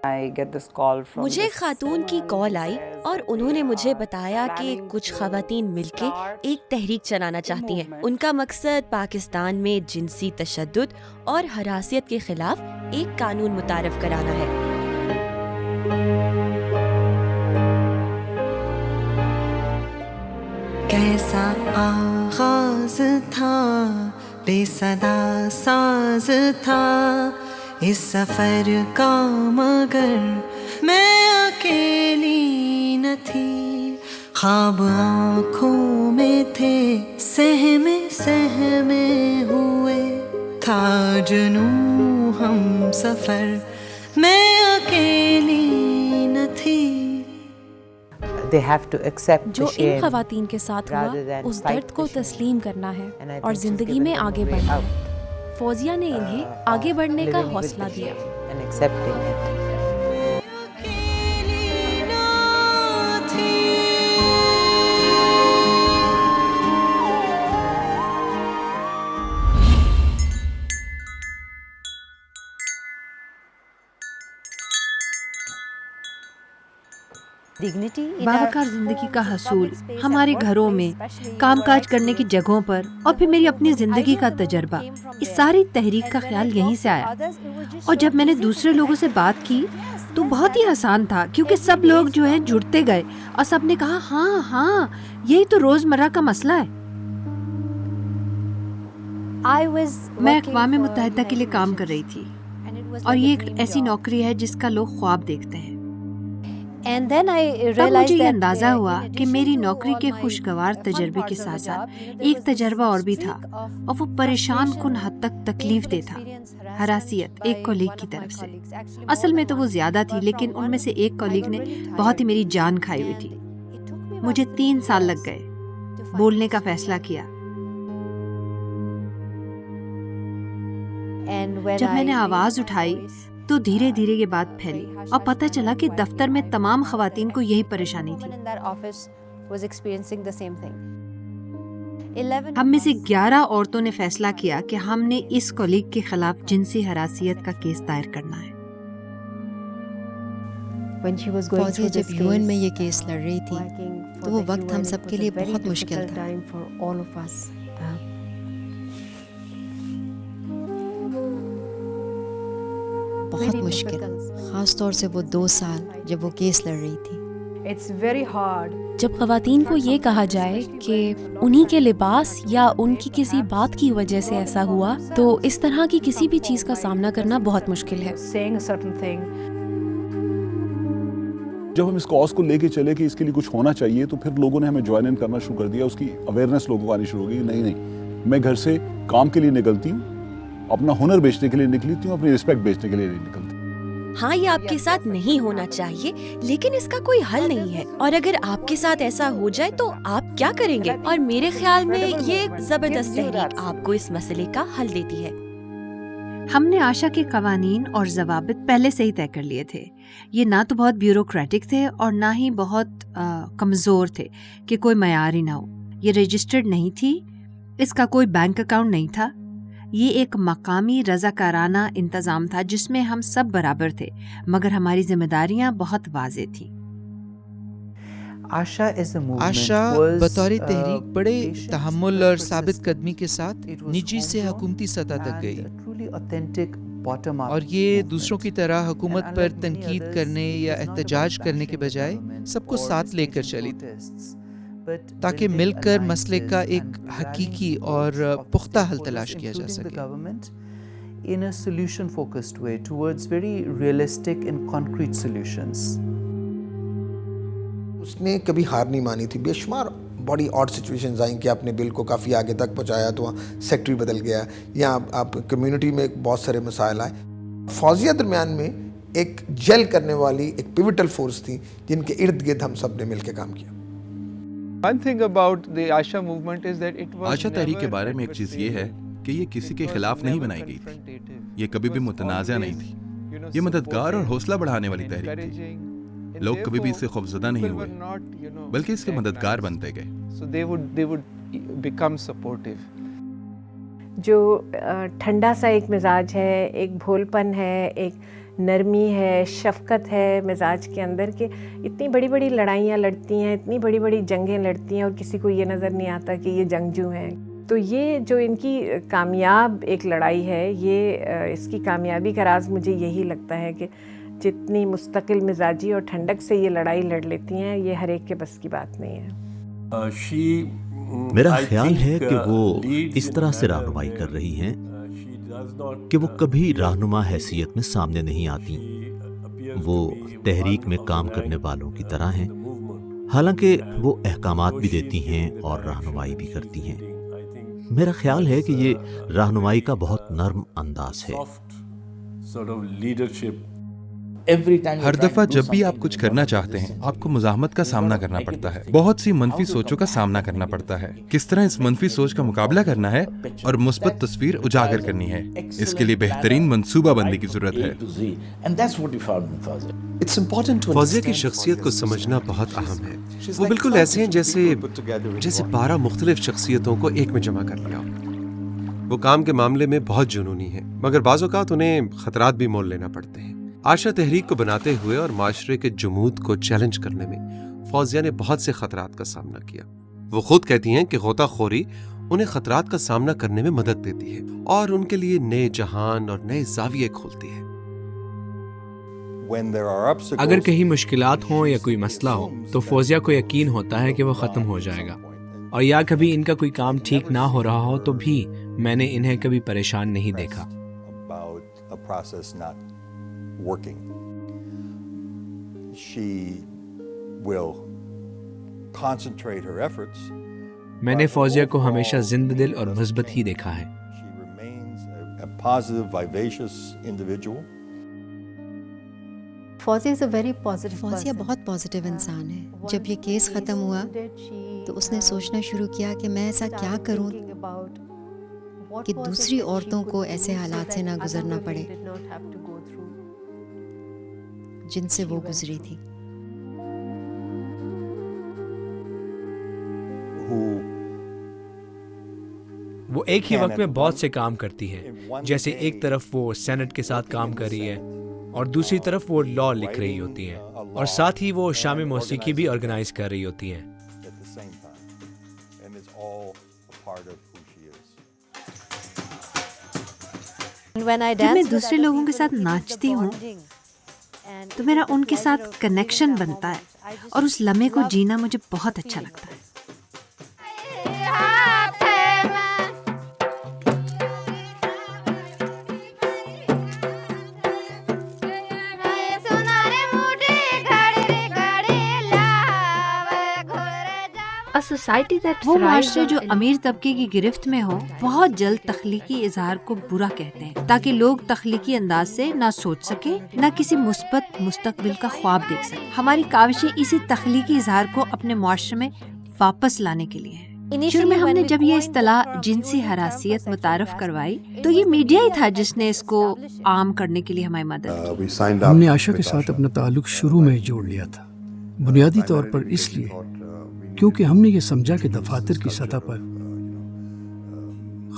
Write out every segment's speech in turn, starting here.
مجھے ایک خاتون کی کال آئی اور انہوں نے مجھے بتایا کہ کچھ خواتین مل کے ایک تحریک چلانا چاہتی ہیں. ان کا مقصد پاکستان میں جنسی تشدد اور ہراسیت کے خلاف ایک قانون متعارف کرانا ہے. کیسا آغاز تھا، بے صدا ساز تھا اس سفر کا، مگر میں اکیلی نہ تھی. خواب آنکھوں میں تھے، سہمے سہمے ہوئے تھا جنوں ہم سفر، میں اکیلی نہ تھی. جو ان خواتین کے ساتھ ہوا اس درد کو تسلیم کرنا ہے اور زندگی میں آگے بڑھنا ہے. فوزیہ نے انہیں آگے بڑھنے کا حوصلہ دیا. باوقار زندگی کا حصول ہمارے گھروں میں، کام کاج کرنے کی جگہوں پر، اور پھر میری اپنی زندگی کا تجربہ، اس ساری تحریک کا خیال یہیں سے آیا. اور جب میں نے دوسرے لوگوں سے بات کی تو بہت ہی آسان تھا، کیونکہ سب لوگ جو ہیں جڑتے گئے اور سب نے کہا ہاں ہاں یہی تو روزمرہ کا مسئلہ ہے. میں اقوام متحدہ کے لیے کام کر رہی تھی، اور یہ ایک ایسی نوکری ہے جس کا لوگ خواب دیکھتے ہیں. تب مجھے یہ اندازہ ہوا کہ میری نوکری کے خوشگوار تجربے کے ساتھ ساتھ ایک تجربہ اور بھی تھا، اور وہ پریشان کن حد تک تکلیف دہ تھا. ہراسیت ایک کولیگ کی طرف سے. اصل میں تو وہ زیادہ تھی، لیکن ان میں سے ایک کولیگ نے بہت ہی میری جان کھائی ہوئی تھی. مجھے 3 سال لگ گئے. بولنے کا فیصلہ کیا. جب میں نے آواز اٹھائی تو دھیرے دھیرے یہ بات پھیلی، اور پتہ چلا کہ دفتر میں تمام خواتین کو یہی پریشانی تھی. ہم میں سے 11 عورتوں نے فیصلہ کیا کہ ہم نے اس کولیگ کے خلاف جنسی ہراسیت کا کیس دائر کرنا ہے. فوزیہ جب UN میں یہ کیس لڑ رہی تھی تو وہ وقت ہم سب کے لیے بہت مشکل تھا. بہت مشکل، خاص طور سے وہ 2 سال جب وہ کیس لڑ رہی تھی. جب خواتین کو یہ کہا جائے کہ انہی کے لباس یا ان کی کسی بات کی وجہ سے ایسا ہوا، تو اس طرح کی کسی بھی چیز کا سامنا کرنا بہت مشکل ہے. جب ہم اس کاز کو لے کے چلے کہ اس کے لیے کچھ ہونا چاہیے، تو پھر لوگوں نے ہمیں جوائن ان کرنا شروع کر دیا. اس کی اویئرنیس لوگوں کو آنی شروع ہو گئی. نہیں، میں گھر سے کام کے لیے نکلتی ہوں، اپنا ہنر بیچنے کے لیے نکلتی ہوں، اپنی رسپیکٹ بیچنے کے لیے نہیں نکلتی. ہاں، یہ آپ کے ساتھ نہیں ہونا چاہیے، لیکن اس کا کوئی حل نہیں ہے. اور اگر آپ کے ساتھ ایسا ہو جائے تو آپ کیا کریں گے؟ اور میرے خیال میں یہ ایک زبردست تحریک آپ کو اس مسئلے کا حل دیتی ہے. ہم نے آشا کے قوانین اور ضوابط پہلے سے ہی طے کر لیے تھے. یہ نہ تو بہت بیوروکریٹک تھے اور نہ ہی بہت کمزور تھے کہ کوئی معیار ہی نہ ہو. یہ رجسٹرڈ نہیں تھی، اس کا کوئی بینک اکاؤنٹ نہیں تھا. یہ ایک مقامی رضاکارانہ انتظام تھا جس میں ہم سب برابر تھے، مگر ہماری ذمہ داریاں بہت واضح تھیں. آشا بطور تحریک بڑے تحمل اور ثابت قدمی کے ساتھ نجی سے حکومتی سطح تک گئی، اور یہ دوسروں کی طرح حکومت پر تنقید کرنے یا احتجاج کرنے کے بجائے سب کو ساتھ لے کر چلی تاکہ مل کر مسئلے کا ایک حقیقی اور پختہ حل تلاش کیا جا سکے. اس نے کبھی ہار نہیں مانی تھی. بے شمار بڑی آڈ سچویشنز آئیں کہ آپ نے بل کو کافی آگے تک پہنچایا تو سیکٹری بدل گیا، یا آپ کمیونٹی میں بہت سارے مسائل آئے. فوزیہ درمیان میں ایک جیل کرنے والی ایک پیوٹل فورس تھی جن کے ارد گرد ہم سب نے مل کے کام کیا. آشا تحریک کے بارے میں ایک چیز یہ ہے کہ یہ کسی کے خلاف نہیں بنائی گئی تھی. یہ کبھی بھی متنازع نہیں تھی. یہ مددگار اور حوصلہ بڑھانے والی تحریک تھی. لوگ کبھی بھی اس سے خوفزدہ نہیں ہوئے، بلکہ اس کے مددگار بنتے گئے. جو ٹھنڈا سا ایک مزاج ہے، ایک بھولپن ہے، ایک نرمی ہے، شفقت ہے مزاج کے اندر، کہ اتنی بڑی بڑی لڑائیاں لڑتی ہیں، اتنی بڑی بڑی جنگیں لڑتی ہیں اور کسی کو یہ نظر نہیں آتا کہ یہ جنگجو ہیں. تو یہ جو ان کی کامیاب ایک لڑائی ہے، یہ اس کی کامیابی کا راز مجھے یہی لگتا ہے کہ جتنی مستقل مزاجی اور ٹھنڈک سے یہ لڑائی لڑ لیتی ہیں، یہ ہر ایک کے بس کی بات نہیں ہے. میرا خیال ہے کہ وہ اس طرح سے رہنمائی کر رہی ہیں کہ وہ کبھی رہنما حیثیت میں سامنے نہیں آتی. وہ تحریک میں کام کرنے والوں کی طرح ہیں، حالانکہ وہ احکامات بھی دیتی ہیں اور رہنمائی بھی کرتی ہیں. میرا خیال ہے کہ یہ رہنمائی کا بہت نرم انداز ہے. ہر دفعہ جب بھی آپ کچھ کرنا چاہتے ہیں، آپ کو مزاحمت کا سامنا کرنا پڑتا ہے، بہت سی منفی سوچوں کا سامنا کرنا پڑتا ہے. کس طرح اس منفی سوچ کا مقابلہ کرنا ہے اور مثبت تصویر اجاگر کرنی ہے، اس کے لیے بہترین منصوبہ بندی کی ضرورت ہے. فوزیہ کی شخصیت کو سمجھنا بہت اہم ہے. وہ بالکل ایسے ہیں جیسے 12 مختلف شخصیتوں کو ایک میں جمع کر لیا. وہ کام کے معاملے میں بہت جنونی ہیں، مگر بعض اوقات انہیں خطرات بھی مول لینا پڑتے ہیں. آشا تحریک کو بناتے ہوئے اور معاشرے کے جمود کو چیلنج کرنے میں فوزیہ نے بہت سے خطرات کا سامنا کیا. وہ خود کہتی ہیں کہ غوطہ خوری انہیں خطرات کا سامنا کرنے میں مدد دیتی ہے اور ان کے لیے نئے جہان اور نئے زاویے کھولتی ہے. اگر کہیں مشکلات ہوں یا کوئی مسئلہ ہو تو فوزیہ کو یقین ہوتا ہے کہ وہ ختم ہو جائے گا، اور یا کبھی ان کا کوئی کام ٹھیک نہ ہو رہا ہو تو بھی میں نے انہیں کبھی پریشان نہیں دیکھا. میں نے فوزیہ کو ہمیشہ زندہ دل اور مثبت ہی دیکھا ہے. فوزیہ بہت پازیٹیو انسان ہے. جب یہ کیس ختم ہوا تو اس نے سوچنا شروع کیا کہ میں ایسا کیا کروں کہ دوسری عورتوں کو ایسے حالات سے نہ گزرنا پڑے جن سے وہ گزری تھی. وہ ایک ہی وقت میں بہت سے کام کرتی ہے، جیسے ایک طرف وہ سینٹ کے ساتھ کام کر رہی ہے اور دوسری طرف وہ لا لکھ رہی ہوتی ہیں، اور ساتھ ہی وہ شامی موسیقی بھی آرگنائز کر رہی ہوتی ہیں. جب میں دوسرے لوگوں کے ساتھ ناچتی ہوں تو میرا ان کے ساتھ کنیکشن بنتا ہے اور اس لمحے کو جینا مجھے بہت اچھا لگتا ہے. وہ معاشرے جو امیر طبقے کی گرفت میں ہو بہت جلد تخلیقی اظہار کو برا کہتے ہیں تاکہ لوگ تخلیقی انداز سے نہ سوچ سکے نہ کسی مثبت مستقبل کا خواب دیکھ سکے. ہماری کاوشیں اسی تخلیقی اظہار کو اپنے معاشرے میں واپس لانے کے لیے ہیں. شروع میں ہم نے جب یہ اصطلاح جنسی ہراسیت متعارف کروائی تو یہ میڈیا ہی تھا جس نے اس کو عام کرنے کے لیے ہماری مدد کی. ہم نے عائشہ کے ساتھ اپنا تعلق شروع میں جوڑ لیا تھا، بنیادی طور پر اس لیے کیونکہ ہم نے یہ سمجھا کہ دفاتر کی سطح پر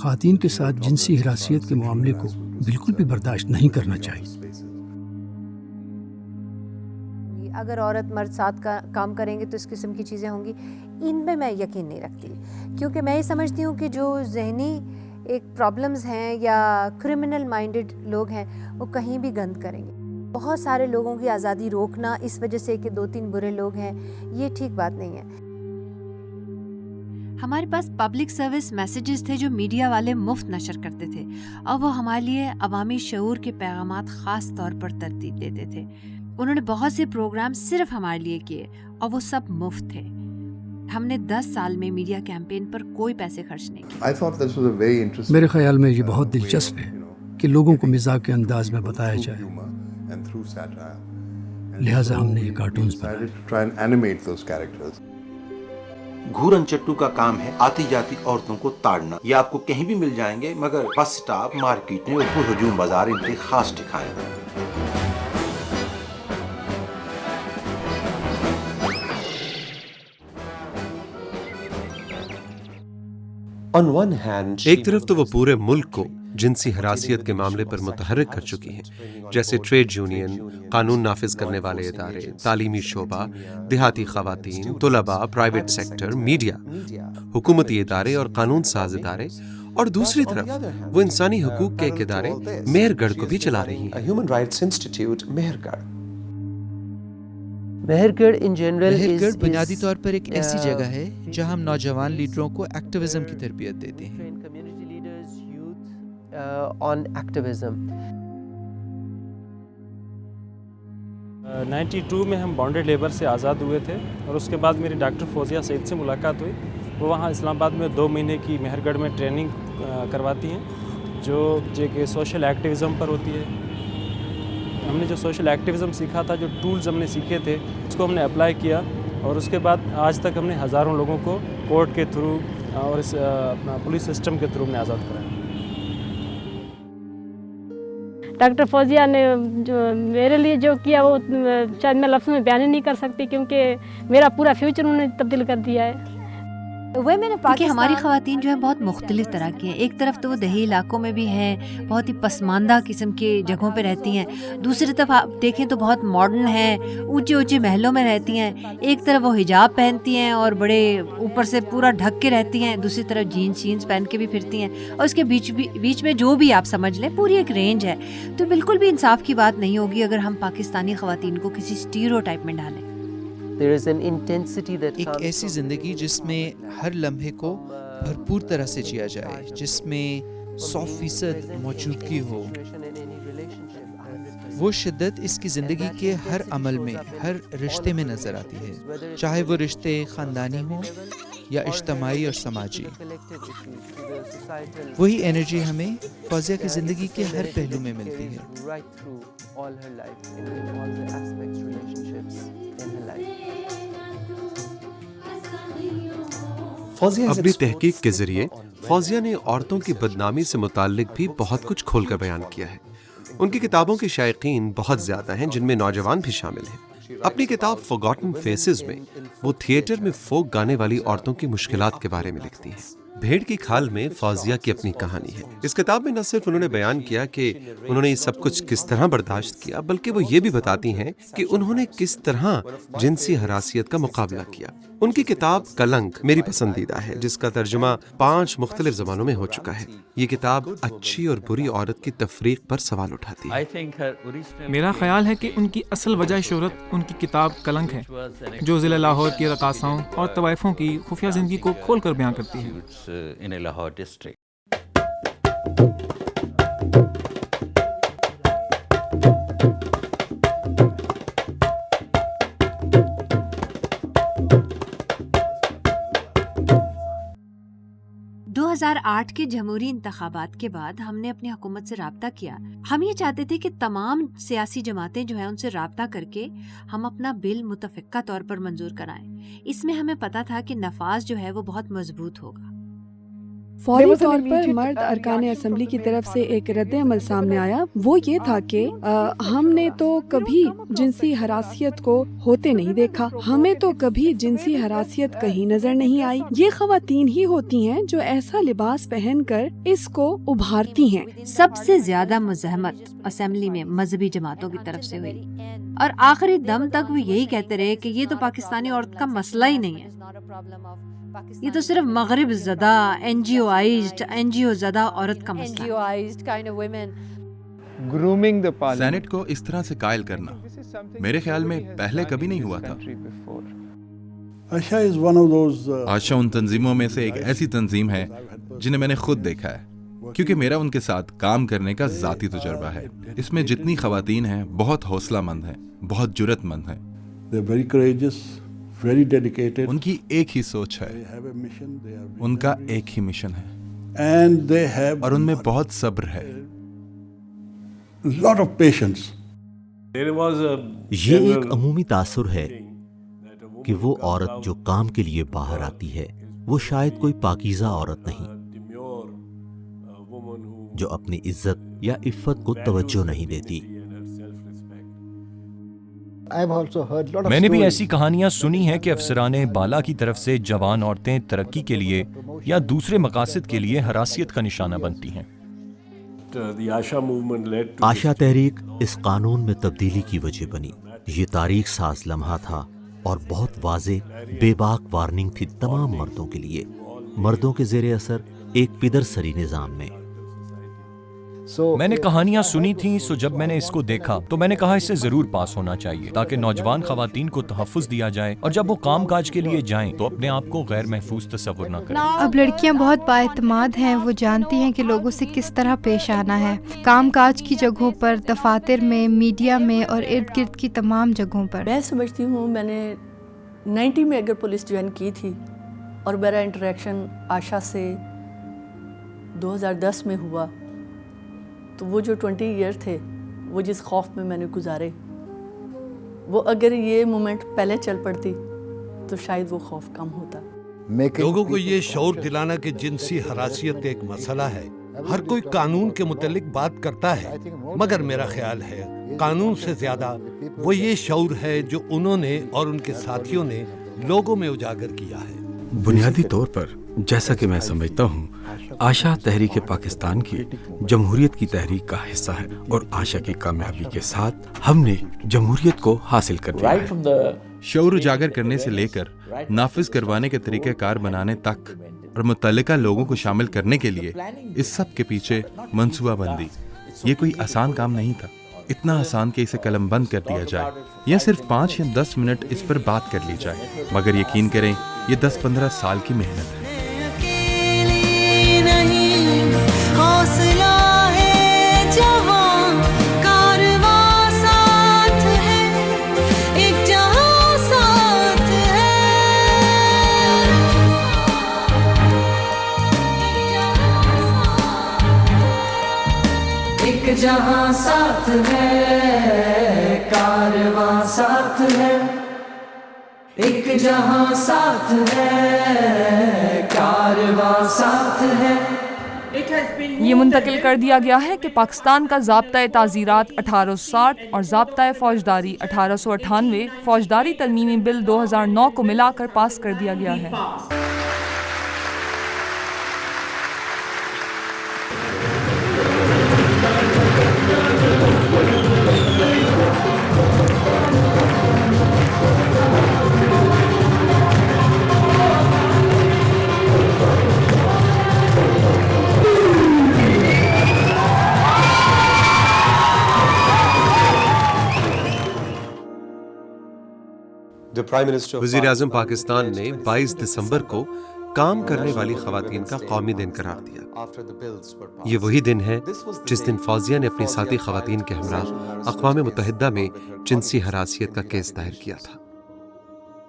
خواتین کے ساتھ جنسی ہراسیت کے معاملے کو بالکل بھی برداشت نہیں کرنا چاہیے. اگر عورت مرد ساتھ کام کریں گے تو اس قسم کی چیزیں ہوں گی، ان میں میں یقین نہیں رکھتی، کیونکہ میں یہ سمجھتی ہوں کہ جو ذہنی ایک پرابلمز ہیں یا کرمنل مائنڈڈ لوگ ہیں وہ کہیں بھی گند کریں گے. بہت سارے لوگوں کی آزادی روکنا اس وجہ سے کہ 2-3 برے لوگ ہیں، یہ ٹھیک بات نہیں ہے. ہمارے پاس پبلک سروس میسیجز تھے جو میڈیا والے مفت نشر کرتے تھے، اور وہ ہمارے لیے عوامی شعور کے پیغامات خاص طور پر ترتیب دیتے تھے. انہوں نے بہت سے پروگرام صرف ہمارے لیے کیے اور وہ سب مفت تھے. ہم نے 10 سال میں میڈیا کیمپین پر کوئی پیسے خرچ نہیں کیے. میرے خیال میں یہ بہت دلچسپ ہے کہ لوگوں کو مزاح کے انداز میں بتایا جائے، لہٰذا ہم نے یہ کارٹونز بنائے. گھورن چٹو کا کام ہے آتی جاتی عورتوں کو تاڑنا. یہ آپ کو کہیں بھی مل جائیں گے، مگر بس سٹاپ، مارکیٹ میں اور ہجوم بازار ان کے خاص ٹھکانے. ایک طرف تو وہ پورے ملک کو جنسی ہراسیت کے معاملے پر متحرک کر چکی ہیں، جیسے ٹریڈ یونین، قانون نافذ کرنے والے ادارے، تعلیمی شعبہ، دیہاتی خواتین، طلباء، پرائیویٹ سیکٹر، میڈیا، حکومتی ادارے اور قانون ساز ادارے، اور دوسری طرف وہ انسانی حقوق کے ایک ادارے مہر گڑھ کو بھی چلا رہی ہیں۔ مہر گڑھ بنیادی طور پر ایک ایسی جگہ ہے جہاں ہم نوجوان لیڈروں کو ایکٹیویزم کی تربیت دیتے ہیں۔ on activism. 92 میں ہم بانڈڈ لیبر سے آزاد ہوئے تھے اور اس کے بعد میری ڈاکٹر فوزیہ سعید سے ملاقات ہوئی۔ وہ وہاں اسلام آباد میں 2 مہینے کی مہر گڑھ میں ٹریننگ کرواتی ہیں جو کہ سوشل ایکٹیویزم پر ہوتی ہے۔ ہم نے جو سوشل ایکٹیویزم سیکھا تھا، جو ٹولز ہم نے سیکھے تھے، اس کو ہم نے اپلائی کیا اور اس کے بعد آج تک ہم نے ہزاروں لوگوں کو کورٹ کے تھرو اور اس پولیس سسٹم کے تھرو ہم نے آزاد کرایا۔ ڈاکٹر فوزیہ نے جو میرے لیے جو کیا وہ شاید میں لفظوں میں بیان ہی نہیں کر سکتی، کیونکہ میرا پورا فیوچر انہوں نے تبدیل کر دیا ہے۔ کہ ہماری خواتین جو ہیں بہت مختلف طرح کی ہیں۔ ایک طرف تو وہ دیہی علاقوں میں بھی ہیں، بہت ہی پسماندہ قسم کی جگہوں پہ رہتی ہیں، دوسری طرف آپ دیکھیں تو بہت ماڈرن ہیں، اونچے اونچے محلوں میں رہتی ہیں۔ ایک طرف وہ حجاب پہنتی ہیں اور بڑے اوپر سے پورا ڈھک کے رہتی ہیں، دوسری طرف جینس شینس پہن کے بھی پھرتی ہیں، اور اس کے بیچ میں جو بھی آپ سمجھ لیں پوری ایک رینج ہے۔ تو بالکل بھی انصاف کی بات نہیں ہوگی اگر ہم پاکستانی خواتین کو کسی اسٹیریوٹائپ میں ڈالیں۔ ایک ایسی زندگی جس میں ہر لمحے کو بھرپور طرح سے جیا جائے، جس میں 100% موجودگی ہو، وہ شدت اس کی زندگی کے ہر عمل میں، ہر رشتے میں نظر آتی ہے، چاہے وہ رشتے خاندانی ہوں یا اجتماعی اور سماجی۔ وہی انرجی ہمیں فوزیہ کی زندگی کے ہر پہلو میں ملتی ہے۔ اپنی تحقیق کے ذریعے فوزیہ نے عورتوں کی بدنامی سے متعلق بھی بہت کچھ کھول کر بیان کیا ہے۔ ان کی کتابوں کے شائقین بہت زیادہ ہیں، جن میں نوجوان بھی شامل ہیں۔ اپنی کتاب فورگاٹن فیسز میں وہ تھیٹر میں فوک گانے والی عورتوں کی مشکلات کے بارے میں لکھتی ہیں۔ بھیڑ کی کھال میں فوزیہ کی اپنی کہانی ہے۔ اس کتاب میں نہ صرف انہوں نے بیان کیا کہ انہوں نے یہ سب کچھ کس طرح برداشت کیا، بلکہ وہ یہ بھی بتاتی ہیں کہ انہوں نے کس طرح جنسی ہراسیت کا مقابلہ کیا۔ ان کی کتاب کلنک میری پسندیدہ ہے، جس کا ترجمہ 5 مختلف زبانوں میں ہو چکا ہے۔ یہ کتاب اچھی اور بری عورت کی تفریق پر سوال اٹھاتی ہے۔ میرا خیال ہے کہ ان کی اصل وجہ شہرت ان کی کتاب کلنک ہے، جو ضلع لاہور کی رقاصاؤں اور طوائفوں کی خفیہ زندگی کو کھول کر بیان کرتی ہے۔ in a Lahore district. دو 2008 کے جمہوری انتخابات کے بعد ہم نے اپنی حکومت سے رابطہ کیا۔ ہم یہ چاہتے تھے کہ تمام سیاسی جماعتیں جو ہیں ان سے رابطہ کر کے ہم اپنا بل متفقہ طور پر منظور کرائیں۔ اس میں ہمیں پتہ تھا کہ نفاذ جو ہے وہ بہت مضبوط ہوگا۔ فوری طور پر مرد ارکان اسمبلی کی طرف سے ایک رد عمل سامنے آیا، وہ یہ تھا کہ ہم نے تو کبھی جنسی ہراسیت کو ہوتے نہیں دیکھا، ہمیں تو کبھی جنسی ہراسیت کہیں نظر نہیں آئی۔ یہ خواتین ہی ہوتی ہیں جو ایسا لباس پہن کر اس کو ابھارتی ہیں۔ سب سے زیادہ مزاحمت اسمبلی میں مذہبی جماعتوں کی طرف سے ہوئی اور آخری دم تک وہ یہی کہتے رہے کہ یہ تو پاکستانی عورت کا مسئلہ ہی نہیں ہے، یہ تو صرف مغرب زدہ این جی او زدہ عورت کا مسئلہ ہے۔ سینٹ کو اس طرح سے قائل کرنا میرے خیال میں پہلے کبھی نہیں ہوا تھا۔ آشا ان تنظیموں میں سے ایک ایسی تنظیم ہے جنہیں میں نے خود دیکھا ہے، کیونکہ میرا ان کے ساتھ کام کرنے کا ذاتی تجربہ ہے۔ اس میں جتنی خواتین ہیں بہت حوصلہ مند ہیں، بہت جرأت مند ہیں، ان کی ایک ہی سوچ ہے، ان کا ایک ہی مشن ہے، اور ان میں بہت صبر ہے۔ یہ ایک عمومی تاثر ہے کہ وہ عورت جو کام کے لیے باہر آتی ہے وہ شاید کوئی پاکیزہ عورت نہیں، جو اپنی عزت یا عفت کو توجہ نہیں دیتی۔ میں نے بھی ایسی کہانیاں سنی ہیں کہ افسران بالا کی طرف سے جوان عورتیں ترقی کے لیے یا دوسرے مقاصد کے لیے ہراسیت کا نشانہ بنتی ہیں۔ آشا تحریک اس قانون میں تبدیلی کی وجہ بنی۔ یہ تاریخ ساز لمحہ تھا اور بہت واضح بے باک وارننگ تھی تمام مردوں کے لیے، مردوں کے زیر اثر ایک پدر سری نظام میں۔ میں نے کہانیاں سنی تھیں، سو جب میں نے اس کو دیکھا تو میں نے کہا اس سے ضرور پاس ہونا چاہیے تاکہ نوجوان خواتین کو تحفظ دیا جائے اور جب وہ کام کاج کے لیے جائیں تو اپنے آپ کو غیر محفوظ تصور نہ کریں۔ اب لڑکیاں بہت بااعتماد ہیں، وہ جانتی ہیں کہ لوگوں سے کس طرح پیش آنا ہے، کام کاج کی جگہوں پر، دفاتر میں، میڈیا میں اور ارد گرد کی تمام جگہوں پر۔ میں سمجھتی ہوں میں نے 90 میں اگر پولیس جوائن کی تھی اور میرا انٹریکشن آشا سے 2010 میں ہوا تو وہ جو 20 ایئر تھے وہ جس خوف میں میں نے گزارے، وہ اگر یہ مومنٹ پہلے چل پڑتی تو شاید وہ خوف کم ہوتا۔ لوگوں کو یہ شعور دلانا کہ جنسی ہراسیت ایک مسئلہ ہے۔ ہر کوئی قانون کے متعلق بات کرتا ہے، مگر میرا خیال ہے قانون سے زیادہ وہ یہ شعور ہے جو انہوں نے اور ان کے ساتھیوں نے لوگوں میں اجاگر کیا ہے۔ بنیادی طور پر جیسا کہ میں سمجھتا ہوں آشا تحریک پاکستان کی جمہوریت کی تحریک کا حصہ ہے، اور آشا کی کامیابی کے ساتھ ہم نے جمہوریت کو حاصل کر لیا ہے۔ شعور اجاگر کرنے سے لے کر نافذ کروانے کے طریقہ کار بنانے تک اور متعلقہ لوگوں کو شامل کرنے کے لیے اس سب کے پیچھے منصوبہ بندی، یہ کوئی آسان کام نہیں تھا۔ اتنا آسان کہ اسے قلم بند کر دیا جائے یا صرف 5 یا 10 منٹ اس پر بات کر لی جائے، مگر یقین کریں یہ 10-15 سال کی محنت ہے۔ حوصلہ ہے جوان، کارواں ساتھ ہے، ایک جہاں ساتھ ہے، ایک جہاں ساتھ ہے، کارواں ساتھ ہے، ایک جہاں ساتھ ہے، کارواں ساتھ ہے۔ یہ منتقل کر دیا گیا ہے کہ پاکستان کا ضابطۂ تعزیرات 1860 اور ضابطۂ فوجداری 1898 فوجداری ترمیمی بل 2009 کو ملا کر پاس کر دیا گیا ہے۔ وزیر اعظم پاکستان نے 22 دسمبر کو کام کرنے والی خواتین کا قومی دن قرار دیا۔ یہ وہی دن ہے جس دن فوزیہ نے اپنی ساتھی خواتین کے ہمراہ اقوام متحدہ میں جنسی ہراسیت کا کیس دائر کیا تھا۔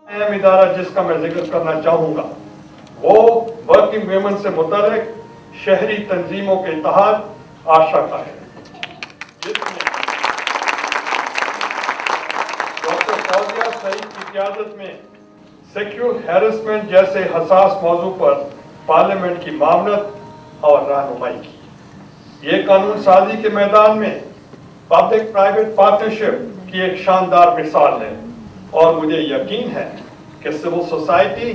اہم ادارہ جس کا میں ذکر کرنا چاہوں گا وہ ورکنگ ویمن سے متعلق شہری تنظیموں کے اتحاد آشا کا ہے، جس میں ڈاکٹر فوزیہ سعید کی قیادت میں سیکشول ہیرسمنٹ جیسے حساس موضوع پر پارلیمنٹ کی معاونت اور رہنمائی کی۔ یہ قانون سازی کے میدان میں پبلک پرائیویٹ پارٹنرشپ کی ایک شاندار مثال ہے، اور مجھے یقین ہے کہ سول سوسائٹی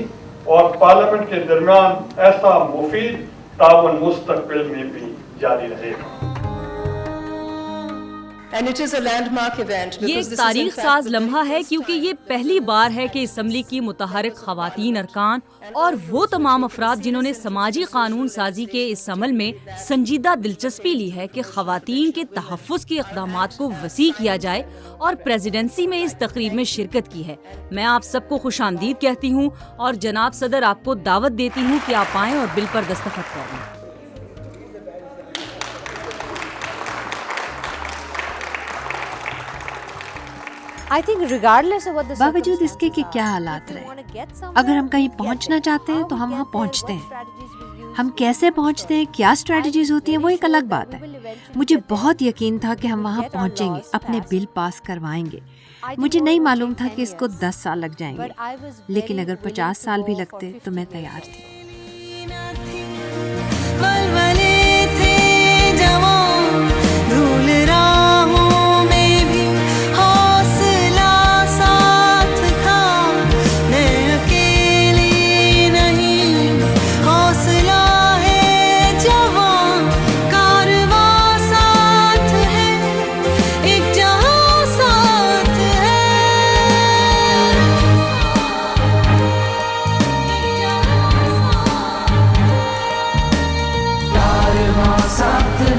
اور پارلیمنٹ کے درمیان ایسا مفید تعاون مستقبل میں بھی جاری رہے گا۔ یہ ایک تاریخ ساز لمحہ ہے کیونکہ یہ پہلی بار ہے کہ اسمبلی کی متحرک خواتین ارکان اور وہ تمام افراد جنہوں نے سماجی قانون سازی کے اس عمل میں سنجیدہ دلچسپی لی ہے کہ خواتین کے تحفظ کے اقدامات کو وسیع کیا جائے اور پریزیڈنسی میں اس تقریب میں شرکت کی ہے۔ میں آپ سب کو خوش آمدید کہتی ہوں اور جناب صدر آپ کو دعوت دیتی ہوں کہ آپ آئیں اور بل پر دستخط کریں۔ باوجود اس کے کہ کیا حالات رہے، اگر ہم کہیں پہنچنا چاہتے ہیں تو ہم وہاں پہنچتے ہیں۔ ہم کیسے پہنچتے ہیں، کیا اسٹریٹجیز ہوتی ہیں، وہ ایک الگ بات ہے۔ مجھے بہت یقین تھا کہ ہم وہاں پہنچیں گے، اپنے بل پاس کروائیں گے۔ مجھے نہیں معلوم تھا کہ اس کو 10 سال لگ جائیں گے، لیکن اگر 50 سال بھی لگتے تو میں تیار تھی۔ بھول راہوں میں بھی حوصلہ